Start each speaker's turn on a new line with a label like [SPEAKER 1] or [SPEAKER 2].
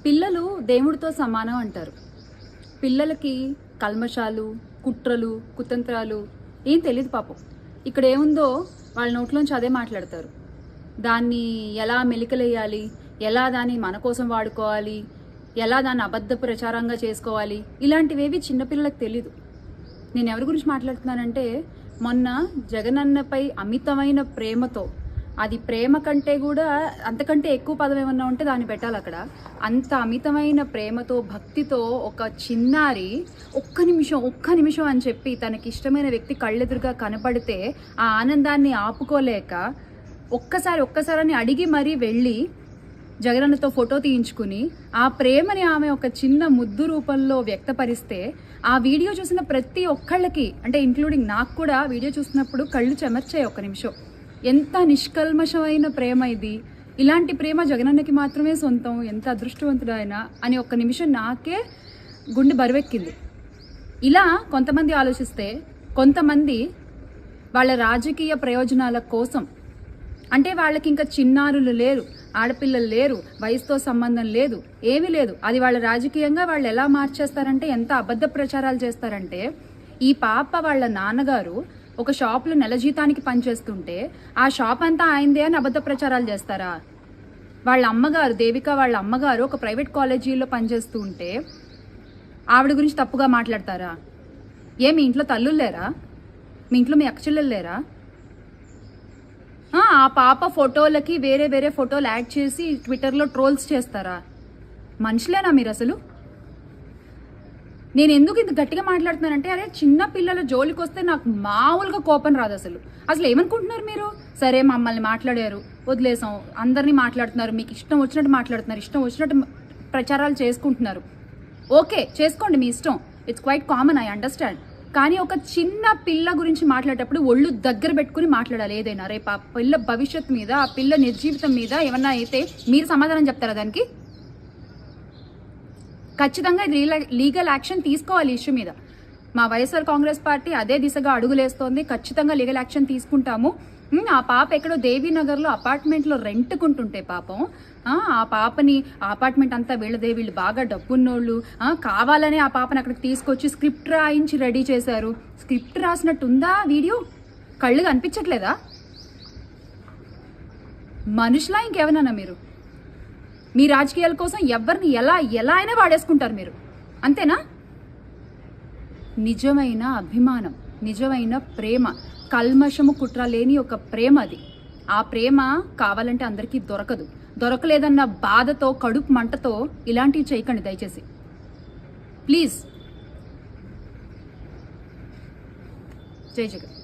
[SPEAKER 1] పిల్లలు దేవుడితో సమానం అంటారు. పిల్లలకి కల్మషాలు, కుట్రలు, కుతంత్రాలు ఏం తెలియదు పాపం. ఇక్కడ ఏముందో వాళ్ళ నోట్లోంచి అదే మాట్లాడతారు. దాన్ని ఎలా మెలికలేయాలి, ఎలా దాన్ని మన కోసం వాడుకోవాలి, ఎలా దాన్ని అబద్ధ ప్రచారంగా చేసుకోవాలి, ఇలాంటివేవి చిన్నపిల్లలకు తెలీదు. నేను ఎవరి గురించి మాట్లాడుతున్నానంటే, మొన్న జగనన్నపై అమితమైన ప్రేమతో, అది ప్రేమ కంటే కూడా అంతకంటే ఎక్కువ పదం ఏమన్నా ఉంటే దాన్ని పెట్టాలి అక్కడ. అంత అమితమైన ప్రేమతో, భక్తితో ఒక చిన్నారి ఒక్క నిమిషం అని చెప్పి తనకి ఇష్టమైన వ్యక్తి కళ్ళెదురుగా కనపడితే ఆ ఆనందాన్ని ఆపుకోలేక ఒక్కసారి అడిగి మరీ వెళ్ళి జగనన్నతో ఫోటో తీయించుకుని ఆ ప్రేమని ఆమె ఒక చిన్న ముద్దు రూపంలో వ్యక్తపరిస్తే ఆ వీడియో చూసిన ప్రతి ఒక్కళ్ళకి, అంటే ఇంక్లూడింగ్ నాకు కూడా వీడియో చూసినప్పుడు కళ్ళు చెమర్చాయి ఒక్క నిమిషం. ఎంత నిష్కల్మషమైన ప్రేమ ఇది, ఇలాంటి ప్రేమ జగనన్నకి మాత్రమే సొంతం, ఎంత అదృష్టవంతుడు ఆయన అని ఒక్క నిమిషం నాకే గుండె బరువెక్కింది. ఇలా కొంతమంది ఆలోచిస్తే, కొంతమంది వాళ్ళ రాజకీయ ప్రయోజనాల కోసం, అంటే వాళ్ళకి ఇంకా చిన్నారులు లేరు, ఆడపిల్లలు లేరు, వయసుతో సంబంధం లేదు, ఏమీ లేదు, అది వాళ్ళ రాజకీయంగా వాళ్ళు ఎలా మార్చేస్తారంటే, ఎంత అబద్ధ ప్రచారాలు చేస్తారంటే, ఈ పాప వాళ్ళ నాన్నగారు ఒక షాప్లో నెల జీతానికి పనిచేస్తుంటే ఆ షాప్ అంతా ఆయనదే అని అబద్ధ ప్రచారాలు చేస్తారా? వాళ్ళ అమ్మగారు, దేవిక వాళ్ళ అమ్మగారు ఒక ప్రైవేట్ కాలేజీలో పనిచేస్తూ ఉంటే ఆవిడ గురించి తప్పుగా మాట్లాడతారా? మీ ఇంట్లో తల్లులు లేరా? మీ ఇంట్లో మీ అక్కచెల్లెలు లేరా? ఆ పాప ఫోటోలకి వేరే ఫోటోలు యాడ్ చేసి ట్విట్టర్లో ట్రోల్స్ చేస్తారా? మనుషులేనా మీరు అసలు? నేను ఎందుకు ఇంత గట్టిగా మాట్లాడుతున్నానంటే, అరే చిన్న పిల్లల జోలికి వస్తే నాకు మామూలుగా కోపం రాదు. అసలు ఏమనుకుంటున్నారు మీరు? సరే మమ్మల్ని మాట్లాడారు, వదిలేసాం, అందరినీ మాట్లాడుతున్నారు, మీకు ఇష్టం వచ్చినట్టు మాట్లాడుతున్నారు, ఇష్టం వచ్చినట్టు ప్రచారాలు చేసుకుంటున్నారు. ఓకే, చేసుకోండి, మీ ఇష్టం, it's quite common, I understand. కానీ ఒక చిన్న పిల్ల గురించి మాట్లాడేటప్పుడు ఒళ్ళు దగ్గర పెట్టుకుని మాట్లాడాలి. ఏదైనా రేపు ఆ పిల్ల భవిష్యత్తు మీద, ఆ పిల్ల నిర్జీవితం మీద ఏమన్నా అయితే మీరు సమాధానం చెప్తారా దానికి? ఖచ్చితంగా ఇది లీగల్ యాక్షన్ తీసుకోవాలి ఇష్యూ మీద. మా వైఎస్ఆర్ కాంగ్రెస్ పార్టీ అదే దిశగా అడుగులేస్తోంది. ఖచ్చితంగా లీగల్ యాక్షన్ తీసుకుంటాము. ఆ పాప ఎక్కడో దేవీనగర్లో అపార్ట్మెంట్లో రెంట్కుంటుంటే పాపం, ఆ పాపని అపార్ట్మెంట్ అంతా వీళ్ళదే, వీళ్ళు బాగా డబ్బున్నోళ్ళు, కావాలనే ఆ పాపని అక్కడికి తీసుకొచ్చి స్క్రిప్ట్ రాయించి రెడీ చేశారు. స్క్రిప్ట్ రాసినట్టుందా వీడియో? కళ్ళు కనిపించట్లేదా? మనుషులా ఇంకేమన్నా మీరు? మీ రాజకీయాల కోసం ఎవరిని ఎలా అయినా వాడేసుకుంటారు మీరు, అంతేనా? నిజమైన అభిమానం, నిజమైన ప్రేమ, కల్మషము కుట్ర లేని ఒక ప్రేమ అది. ఆ ప్రేమ కావాలంటే అందరికీ దొరకలేదన్న బాధతో, కడుపు మంటతో ఇలాంటివి చేయకండి దయచేసి, ప్లీజ్. జై జగన్.